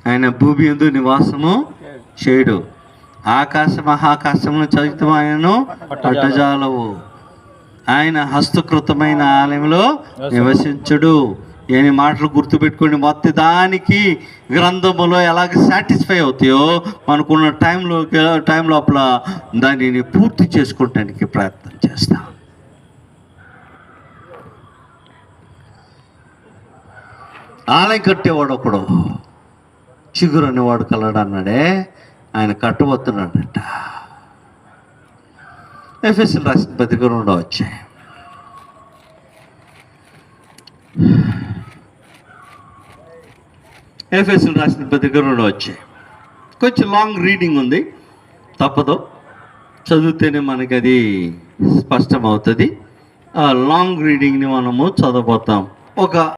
ఆయన భూమి యందు నివాసము చేయడు. ఆకాశ మహాకాశమును చదువుతాం ఆయనను పట్టజాలవు. ఆయన హస్తకృతమైన ఆలయంలో నివసించుడు. ఎన్ని మాటలు గుర్తుపెట్టుకోండి. మొత్తం దానికి గ్రంథములో ఎలాగ సాటిస్ఫై అవుతాయో మనకున్న టైం లోపల దానిని పూర్తి చేసుకోవటానికి ప్రయత్నం చేస్తాం. ఆలయం కట్టేవాడు ఒకడు చిగురు అనేవాడు కలడు అన్నాడే, ఆయన కట్టబోతున్నాడట. ఎఫెసీయులకు రాసిన పత్రిక 2వ అధ్యాయం. ఎఫెసీయులకు రాసిన పత్రిక 2వ అధ్యాయం. కొంచెం లాంగ్ రీడింగ్ ఉంది, తప్పదు, చదివితేనే మనకి అది స్పష్టమవుతుంది. ఆ లాంగ్ రీడింగ్ని మనము చదవబోతాం. ఒక